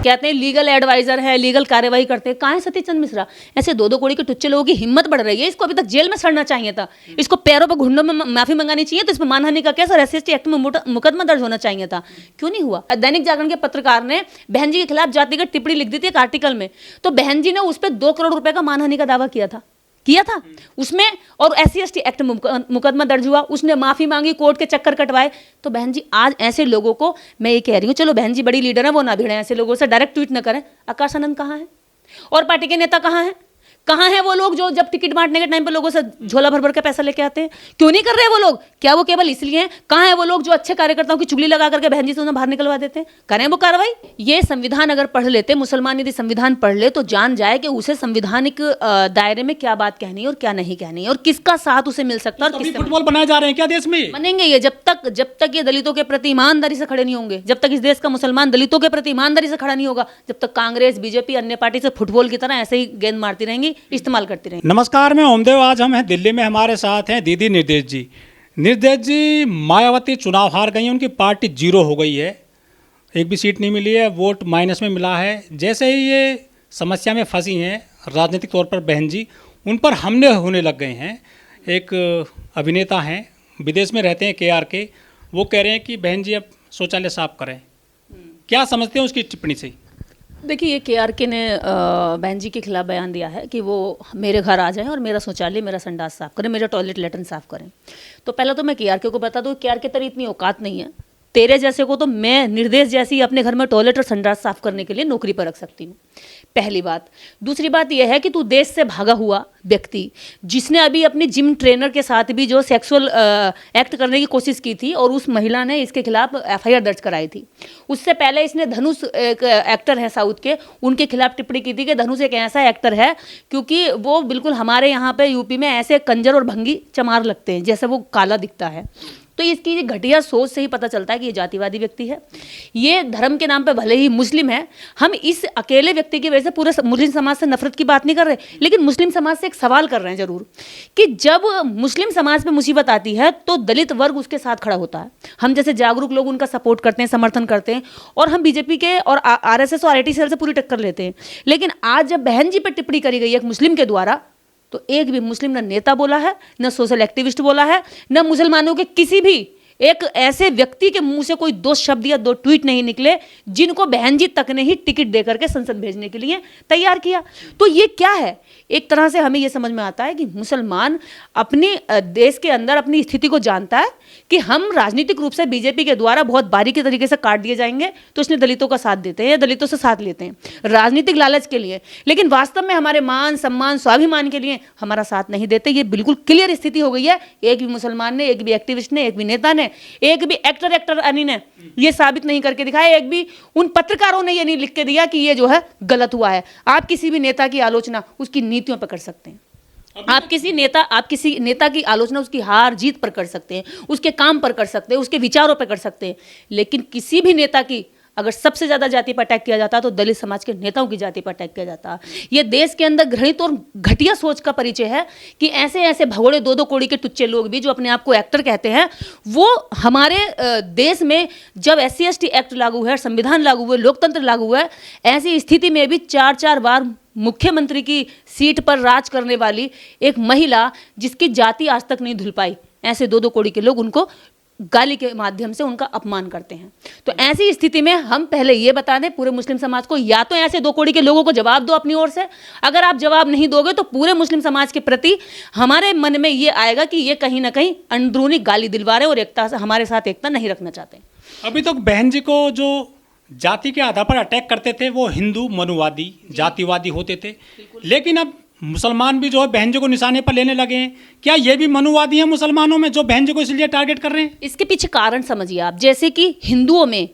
कहते हैं legal adviser है, लीगल कार्यवाही करते हैं। कहाँ है सतीश चंद्र मिश्रा? ऐसे दो कौड़ी के टुच्चे लोगों की हिम्मत बढ़ रही है। इसको अभी तक जेल में सड़ना चाहिए था, इसको पैरों पर घुटनों में माफी मंगानी चाहिए, तो इसमें मानहानि का केस और SC एक्ट में मुकदमा दर्ज होना चाहिए था। क्यों नहीं हुआ? दैनिक जागरण के पत्रकार ने बहन जी के खिलाफ जातिगत टिप्पणी लिख दी थी एक आर्टिकल में, तो बहन जी ने उस पर 2 करोड़ रुपए का मानहानि का दावा किया था उसमें, और SC एक्ट मुकदमा दर्ज हुआ, उसने माफी मांगी, कोर्ट के चक्कर कटवाए। तो बहन जी आज ऐसे लोगों को मैं ये कह रही हूँ, चलो बहन जी बड़ी लीडर है, वो ना भिड़े, ऐसे लोगों से डायरेक्ट ट्वीट न करें। आकाश आनंद कहाँ है और पार्टी के नेता कहाँ हैं? कहाँ हैं वो लोग जो जब टिकट बांटने के टाइम पे लोगों से झोला भर भर के पैसा लेके आते हैं? क्यों नहीं कर रहे वो लोग? क्या वो केवल इसलिए हैं? कहाँ है वो लोग जो अच्छे कार्यकर्ताओं की चुगली लगा करके बहन जी से उन्हें बाहर निकलवा देते हैं? करें वो कार्रवाई। ये संविधान अगर पढ़ लेते, मुसलमान यदि संविधान पढ़ ले तो जान जाए कि उसे संवैधानिक दायरे में क्या बात कहनी है और क्या नहीं कहनी है, और किसका साथ उसे मिल सकता है। और किस फुटबॉल बनाए जा रहे हैं क्या देश में? बनेंगे ये जब तक ये दलितों के प्रति ईमानदारी से खड़े नहीं होंगे, जब तक इस देश का मुसलमान दलितों के प्रति ईमानदारी से खड़ा नहीं होगा, जब तक कांग्रेस, बीजेपी, अन्य पार्टी से फुटबॉल की तरह ऐसे ही गेंद मारती रहेंगी, इस्तेमाल करती रहेंगी। नमस्कार, मैं ओमदेव। आज हम हैं दिल्ली में, हमारे साथ हैं दीदी निर्देश जी। निर्देश जी, मायावती चुनाव हार गई हैं, उनकी पार्टी 0 हो गई है, एक भी सीट नहीं मिली है, वोट माइनस में मिला है। जैसे ही ये समस्या में फंसी हैं राजनीतिक तौर पर बहन जी, उन पर हमले होने लग गए हैं। एक अभिनेता हैं, विदेश में रहते हैं, KRK, वो कह रहे हैं कि बहन जी अब शौचालय साफ करें। क्या समझते हैं उसकी टिप्पणी से? देखिए, ये KRK ने बहन जी के खिलाफ बयान दिया है कि वो मेरे घर आ जाएं और मेरा शौचालय, मेरा संडास साफ करें, मेरा टॉयलेट लैट्रिन साफ करें। तो पहले तो मैं KRK को बता दूं, KRK तेरी इतनी औकात नहीं है, तेरे जैसे को तो मैं निर्देश जैसी अपने घर में टॉयलेट और संडास साफ करने के लिए नौकरी पर रख सकती हूँ, पहली बात। दूसरी बात यह है कि तू देश से भागा हुआ व्यक्ति, जिसने अभी अपनी जिम ट्रेनर के साथ भी जो सेक्सुअल एक्ट करने की कोशिश की थी और उस महिला ने इसके खिलाफ FIR दर्ज कराई थी। उससे पहले इसने धनुष, एक एक्टर है साउथ के, उनके खिलाफ टिप्पणी की थी कि धनुष एक ऐसा एक्टर है क्योंकि वो बिल्कुल हमारे यहाँ पे यूपी में ऐसे कंजर और भंगी चमार लगते हैं, जैसे वो काला दिखता है। तो इसकी ये घटिया सोच से ही पता चलता है कि ये जातिवादी व्यक्ति है। ये धर्म के नाम पे भले ही मुस्लिम है, हम इस अकेले व्यक्ति की वजह से पूरे मुस्लिम समाज से नफरत की बात नहीं कर रहे, लेकिन मुस्लिम समाज से एक सवाल कर रहे हैं जरूर कि जब मुस्लिम समाज पे मुसीबत आती है तो दलित वर्ग उसके साथ खड़ा होता है। हम जैसे जागरूक लोग उनका सपोर्ट करते हैं, समर्थन करते हैं, और हम बीजेपी के और RSS और IT सेल से पूरी टक्कर लेते हैं। लेकिन आज जब बहन जी पर टिप्पणी करी गई एक मुस्लिम के द्वारा, तो एक भी मुस्लिम न नेता बोला है, न सोशल एक्टिविस्ट बोला है, न मुसलमानों के किसी भी एक ऐसे व्यक्ति के मुंह से कोई 2 शब्द या 2 ट्वीट नहीं निकले जिनको बहन जी तक ने ही टिकट देकर के संसद भेजने के लिए तैयार किया। तो ये क्या है? एक तरह से हमें ये समझ में आता है कि मुसलमान अपने देश के अंदर अपनी स्थिति को जानता है कि हम राजनीतिक रूप से बीजेपी के द्वारा बहुत बारीकी तरीके से काट दिए जाएंगे, तो इसलिए दलितों का साथ देते हैं या दलितों से साथ लेते हैं राजनीतिक लालच के लिए, लेकिन वास्तव में हमारे मान, सम्मान, स्वाभिमान के लिए हमारा साथ नहीं देते। ये बिल्कुल क्लियर स्थिति हो गई है। एक भी मुसलमान ने, एक भी एक्टिविस्ट ने, एक भी नेता ने, एक भी एक्टर अनी ने ये साबित नहीं करके दिखाया, एक भी उन पत्रकारों ने ये नहीं लिख के दिया कि ये जो है गलत हुआ है। आप किसी भी नेता की आलोचना उसकी नीतियों पर कर सकते हैं, आप किसी नेता की आलोचना उसकी हार जीत पर कर सकते हैं, उसके काम पर कर सकते हैं, उसके विचारों पर कर सकते हैं, लेकिन किसी भी नेता की अगर सबसे ज़्यादा जाति पर अटैक किया जाता तो दलित समाज के नेताओं की जाति पर अटैक किया जाता। ये देश के अंदर घृणित और घटिया सोच का परिचय है कि ऐसे ऐसे भगोड़े 2-2 कौड़ी के टुच्चे लोग भी जो अपने आप को एक्टर कहते हैं, वो हमारे देश में जब SC/ST एक्ट लागू है, संविधान लागू हुए, लोकतंत्र लागू हुआ है, ऐसी स्थिति में भी 4-4 बार मुख्यमंत्री की सीट पर राज करने वाली एक महिला जिसकी जाति आज तक नहीं धुल पाई, ऐसे 2-2 कौड़ी के लोग उनको गाली के माध्यम से उनका अपमान करते हैं। तो ऐसी स्थिति में हम पहले ये बता दें पूरे मुस्लिम समाज को, या तो ऐसे 2 कौड़ी के लोगों को जवाब दो अपनी ओर से। अगर आप जवाब नहीं दोगे तो पूरे मुस्लिम समाज के प्रति हमारे मन में ये आएगा कि ये कहीं ना कहीं अंदरूनी गाली दिलवा रहे और एकता से हमारे साथ एकता नहीं रखना चाहते। अभी तक बहन जी को जो जाति के आधार पर अटैक करते थे वो हिंदू मनुवादी, जातिवादी होते थे, लेकिन अब मुसलमान भी जो है बहन जी को निशाने पर लेने लगे हैं। क्या ये भी मनुवादी हैं मुसलमानों में जो बहन जी को इसलिए टारगेट कर रहे हैं? इसके पीछे कारण समझिए आप। जैसे कि हिंदुओं में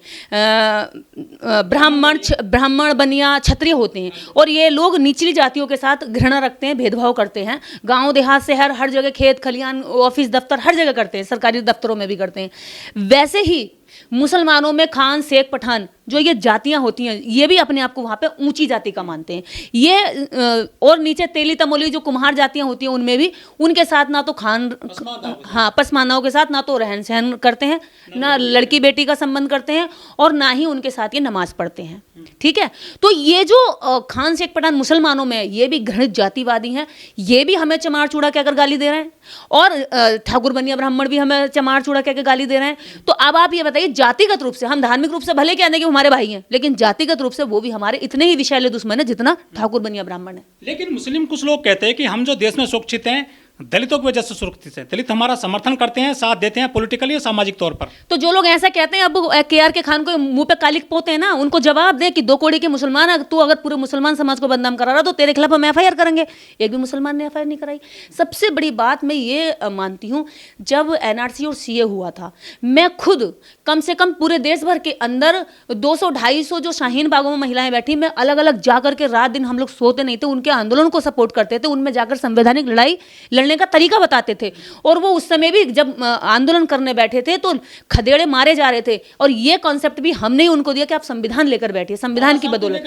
ब्राह्मण, बनिया, क्षत्रिय होते हैं और ये लोग निचली जातियों के साथ घृणा रखते हैं, भेदभाव करते हैं। गांव देहात शहर हर जगह, खेत खलियान, ऑफिस दफ्तर हर जगह करते हैं, सरकारी दफ्तरों में भी करते हैं। वैसे ही मुसलमानों में खान, शेख, पठान जो ये जातियां होती हैं, ये भी अपने आप को वहाँ पे ऊंची जाति का मानते हैं। ये और नीचे तेली तमोली जो कुम्हार जातियां होती हैं उनमें भी उनके साथ ना तो खान, हाँ, पसमानदाओं के साथ ना तो रहन सहन करते हैं, ना लड़की बेटी का संबंध करते हैं, और ना ही उनके साथ ये नमाज पढ़ते हैं। ठीक है, तो ये जो खान, शेख, पठान मुसलमानों में ये भी घृणित जातिवादी हैं, ये भी हमें चमार चूड़ा कहकर गाली दे रहे हैं, और ठाकुर बनिया ब्राह्मण भी हमें चमार चूड़ा कहकर गाली दे रहे हैं। तो अब आप ये बताइए, जातिगत रूप से हम धार्मिक रूप से भले कहने कि हमारे भाई हैं, लेकिन जातिगत रूप से वो भी हमारे इतने ही विषैले दुश्मन है जितना ठाकुर बनिया ब्राह्मण है। लेकिन मुस्लिम कुछ लोग कहते हैं कि हम जो देश में सुरक्षित हैं दलितों की वजह से सुरक्षित है, दलित हमारा समर्थन करते हैं, साथ देते हैं पॉलिटिकली और सामाजिक तौर पर। तो जो लोग ऐसा कहते हैं, अब KR के खान को मुंह पे कालिक पोते हैं ना, उनको जवाब दे कि 2 कौड़ी के मुसलमान है, तू अगर पूरे मुसलमान समाज को बदनाम करा रहा तो तेरे खिलाफ हम FIR करेंगे। एक भी मुसलमान ने FIR नहीं कराई। सबसे बड़ी बात मैं ये मानती हूँ, जब NRC और CA हुआ था, मैं खुद कम से कम पूरे देश भर के अंदर 200-250 जो शाहीन बागों में महिलाएं बैठी, मैं अलग अलग जाकर के रात दिन हम लोग सोते नहीं थे, उनके आंदोलन को सपोर्ट करते थे, उनमें जाकर संवैधानिक लड़ाई लड़ने का तरीका बताते थे। और वो उस समय भी जब आंदोलन करने बैठे थे तो खदेड़े मारे जा रहे थे, और ये कॉन्सेप्ट भी हमने ही उनको दिया कि आप संविधान लेकर बैठिए, संविधान की बदौलत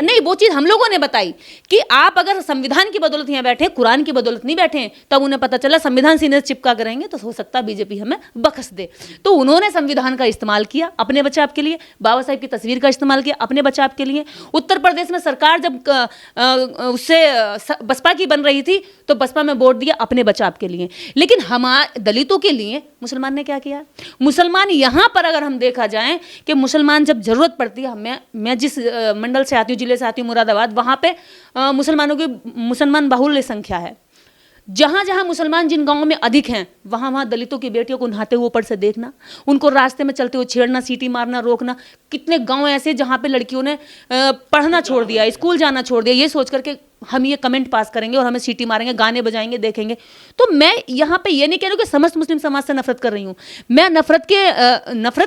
नहीं, वो चीज हम लोगों ने बताई कि आप अगर संविधान की बदौलत यहाँ बैठे, कुरान की बदौलत नहीं बैठे, तब उन्हें पता चला संविधान सीने से चिपका करेंगे तो हो सकता है बीजेपी हमें बख्श दे। तो उन्होंने संविधान का इस्तेमाल किया अपने बचाव के लिए, बाबा साहब की तस्वीर का इस्तेमाल किया अपने बचाव के लिए। उत्तर प्रदेश में सरकार जब उससे बसपा की बन रही थी तो बसपा में वोट दिया अपने बचाव के लिए। लेकिन हमारे दलितों के लिए मुसलमान ने क्या किया? मुसलमान यहाँ पर अगर हम देखा जाए कि मुसलमान जब जरूरत पड़ती है, मैं जिस मंडल से आती हूँ, जिले से आती हूँ मुरादाबाद, वहाँ पे मुसलमानों की मुसलमान बाहुल्य संख्या है। जहाँ जहाँ मुसलमान जिन गांवों में अधिक हैं, वहाँ वहाँ दलितों की बेटियों को नहाते हुए ऊपर से देखना, उनको रास्ते में चलते हुए छेड़ना, सीटी मारना, रोकना। कितने गांव ऐसे जहाँ पे लड़कियों ने पढ़ना छोड़ दिया, स्कूल जाना छोड़ दिया, ये सोच करके हम ये कमेंट पास करेंगे और हमें सीटी मारेंगे, गाने बजाएंगे, देखेंगे। तो मैं यहाँ पे ये नहीं कह रही हूँ कि समस्त मुस्लिम समाज से नफरत कर रही हूँ, मैं नफरत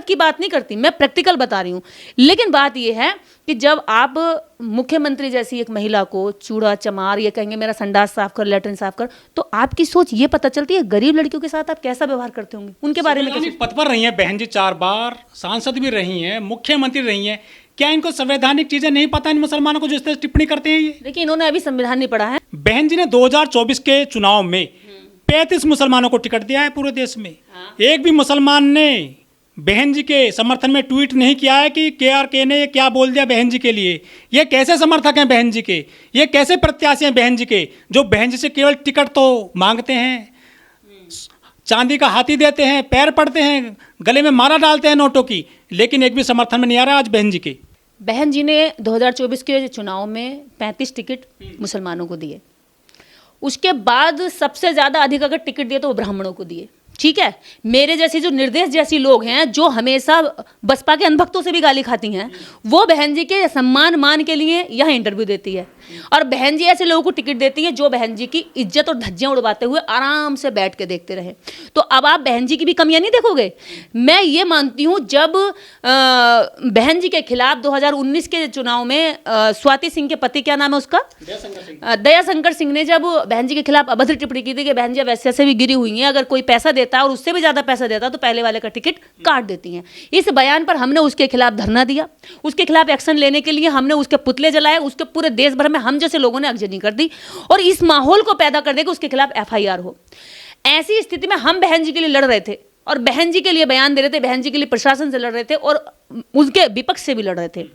की बात नहीं करती, मैं प्रैक्टिकल बता रही हूँ। लेकिन बात ये है कि जब आप मुख्यमंत्री जैसी एक महिला को चूड़ा चमार, ये कहेंगे मेरा संडास साफ कर, लेटरिन साफ कर, तो आपकी सोच ये पता चलती है गरीब लड़कियों के साथ आप कैसा व्यवहार करते होंगे, उनके बारे में। पद पर रही हैं बहन जी, 4 बार सांसद भी रही हैं, मुख्यमंत्री रही हैं, क्या इनको संवैधानिक चीजें नहीं पता इन मुसलमानों को जो इस तरह टिप्पणी करते हैं? ये देखिए, इन्होंने अभी संविधान नहीं पढ़ा है। बहन जी ने 2024 के चुनाव में 35 मुसलमानों को टिकट दिया है पूरे देश में। एक भी मुसलमान ने बहन जी के समर्थन में ट्वीट नहीं किया है कि KRK ने क्या बोल दिया बहन जी के लिए। ये कैसे समर्थक हैं बहन जी के, ये कैसे प्रत्याशी हैं बहन जी के, जो बहन जी से केवल टिकट तो मांगते हैं, चांदी का हाथी देते हैं, पैर पड़ते हैं, गले में माला डालते हैं नोटों की, लेकिन एक भी समर्थन में नहीं आ रहा आज बहन जी के। बहन जी ने 2024 के चुनाव में 35 टिकट मुसलमानों को दिए। उसके बाद सबसे ज़्यादा अधिक अगर टिकट दिए तो वो ब्राह्मणों को दिए। ठीक है, मेरे जैसे जो निर्देश जैसी लोग हैं, जो हमेशा बसपा के अनभक्तों से भी गाली खाती हैं, वो बहन जी के सम्मान मान के लिए यहाँ इंटरव्यू देती है, और बहन जी ऐसे लोगों को टिकट देती है जो बहन जी की इज्जत और धज्जियाँ उड़वाते हुए आराम से बैठ के देखते रहे। तो अब आप बहन जी की भी कमियां नहीं देखोगे। मैं ये मानती हूँ, जब बहन जी के खिलाफ 2019 के चुनाव में स्वाति सिंह के पति, क्या नाम है उसका, दया शंकर सिंह ने जब बहन जी के खिलाफ अभद्र टिप्पणी की थी कि बहन जी वैसे से भी गिरी हुई हैं, अगर कोई पैसा देता है और उससे भी ज्यादा पैसा देता तो पहले वाले का टिकट काट देती हैं। इस बयान पर हमने उसके खिलाफ धरना दिया, उसके खिलाफ एक्शन लेने के लिए हमने उसके पुतले जलाए, उसके पूरे देश भर में हम जैसे लोगों ने आगजनी कर दी, और इस माहौल को पैदा कर दे कि उसके खिलाफ FIR हो। ऐसी स्थिति में हम बहन जी के लिए लड़ रहे थे और बहन जी के लिए बयान दे रहे थे, बहन जी के लिए प्रशासन से लड़ रहे थे और उसके विपक्ष से भी लड़ रहे थे।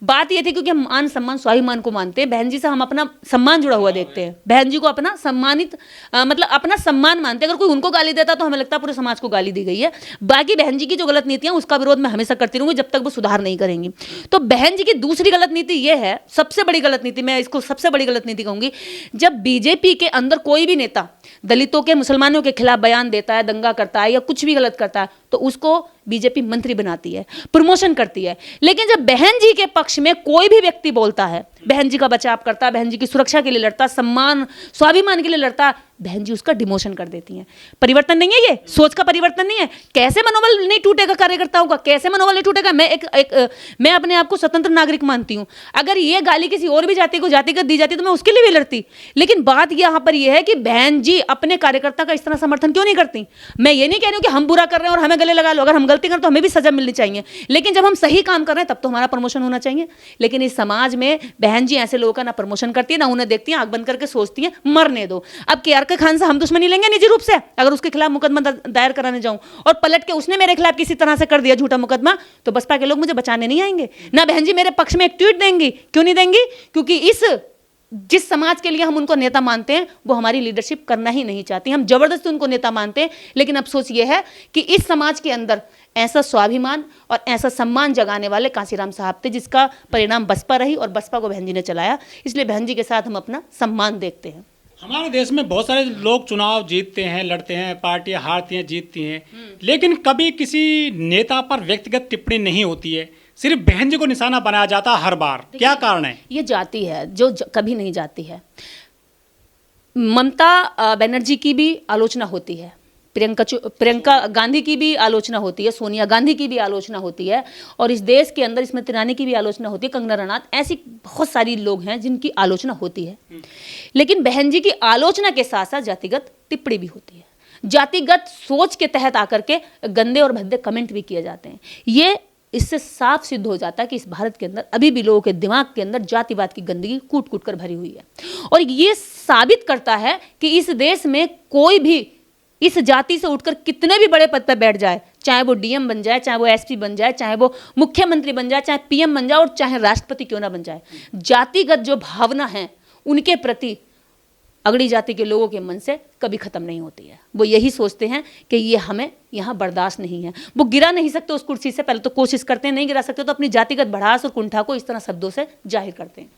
बात ये थी क्योंकि हम मान सम्मान स्वाभिमान को मानते हैं, बहन जी से हम अपना सम्मान जुड़ा हुआ देखते हैं, बहन जी को अपना सम्मानित मतलब अपना सम्मान मानते हैं। अगर कोई उनको गाली देता तो हमें लगता है पूरे समाज को गाली दी गई है। बाकी बहन जी की जो गलत नीतियां, उसका विरोध मैं हमेशा करती रहूंगी जब तक वो सुधार नहीं करेंगी। तो बहन जी की दूसरी गलत नीति ये है, सबसे बड़ी गलत नीति, मैं इसको सबसे बड़ी गलत नीति कहूंगी, जब बीजेपी के अंदर कोई भी नेता दलितों के, मुसलमानों के खिलाफ बयान देता है, दंगा करता है या कुछ भी गलत करता है, तो उसको बीजेपी मंत्री बनाती है, प्रमोशन करती है। लेकिन जब बहन जी के पक्ष में कोई भी व्यक्ति बोलता है, बहन जी का बचाव करता, बहन जी की सुरक्षा के लिए लड़ता, सम्मान स्वाभिमान के लिए लड़ता, बहन जी उसका डिमोशन कर देती हैं। परिवर्तन नहीं है, ये सोच का परिवर्तन नहीं है। कैसे मनोबल नहीं टूटेगा कार्यकर्ताओं का, कैसे मनोबल नहीं टूटेगा? मैं अपने आप को स्वतंत्र नागरिक मानती हूं। अगर ये गाली किसी और भी जाति को जातिगत दी जाती तो मैं उसके लिए भी लड़ती। लेकिन बात यहां पर यह है कि बहन जी अपने कार्यकर्ता का इस तरह समर्थन क्यों नहीं करती। मैं ये नहीं कह रही हूं कि हम बुरा कर रहे हैं और हमें गले लगा लो, अगर हम गलती करें तो हमें भी सजा मिलनी चाहिए, लेकिन जब हम सही काम कर रहे हैं तब तो हमारा प्रमोशन होना चाहिए। लेकिन इस समाज में बहन जी ऐसे लोगों का ना प्रमोशन करती है, ना उन्हें देखती है, आंख बंद करके सोचती है मरने दो। अब KRK खान से हम दुश्मनी लेंगे निजी रूप से, अगर उसके खिलाफ मुकदमा दायर कराने जाऊं और पलट के उसने मेरे खिलाफ किसी तरह से कर दिया झूठा मुकदमा, तो बसपा के लोग मुझे बचाने नहीं आएंगे। ना बहन जी मेरे पक्ष में एक ट्वीट देंगी। क्यों नहीं देंगी? क्योंकि जिस समाज के लिए हम उनको नेता मानते हैं वो हमारी लीडरशिप करना ही नहीं चाहती। हम जबरदस्ती उनको नेता मानते हैं, लेकिन अफसोस ये है कि इस समाज के अंदर ऐसा स्वाभिमान और ऐसा सम्मान जगाने वाले कांसीराम साहब थे, जिसका परिणाम बसपा रही और बसपा को बहन जी ने चलाया। इसलिए बहन जी के साथ हम अपना सम्मान देखते हैं। हमारे देश में बहुत सारे लोग चुनाव जीतते हैं, लड़ते हैं, पार्टियां हारती हैं, जीतती हैं, लेकिन कभी किसी नेता पर व्यक्तिगत टिप्पणी नहीं होती है, सिर्फ बहन जी को निशाना बनाया जाता है हर बार। क्या कारण है? ये जाती है जो कभी नहीं जाती है। ममता बनर्जी की भी आलोचना होती है, प्रियंका गांधी की भी आलोचना होती है, सोनिया गांधी की भी आलोचना होती है, और इस देश के अंदर स्मृति ईरानी की भी आलोचना होती है, कंगना रनौत, ऐसी बहुत सारी लोग हैं जिनकी आलोचना होती है। लेकिन बहन जी की आलोचना के साथ साथ जातिगत टिप्पणी भी होती है, जातिगत सोच के तहत आकर के गंदे और भद्दे कमेंट भी किए जाते हैं। ये इससे साफ सिद्ध हो जाता है कि इस भारत के अंदर अभी भी लोगों के दिमाग के अंदर जातिवाद की गंदगी कूट कूट कर भरी हुई है, और ये साबित करता है कि इस देश में कोई भी इस जाति से उठकर कितने भी बड़े पद पर बैठ जाए, चाहे वो DM बन जाए, चाहे वो SP बन जाए, चाहे वो मुख्यमंत्री बन जाए, चाहे PM बन जाए, और चाहे राष्ट्रपति क्यों ना बन जाए, जातिगत जो भावना है उनके प्रति अगड़ी जाति के लोगों के मन से कभी खत्म नहीं होती है। वो यही सोचते हैं कि ये हमें यहाँ बर्दाश्त नहीं है। वो गिरा नहीं सकते उस कुर्सी से, पहले तो कोशिश करते हैं, नहीं गिरा सकते तो अपनी जातिगत भड़ास और कुंठा को इस तरह शब्दों से जाहिर करते हैं।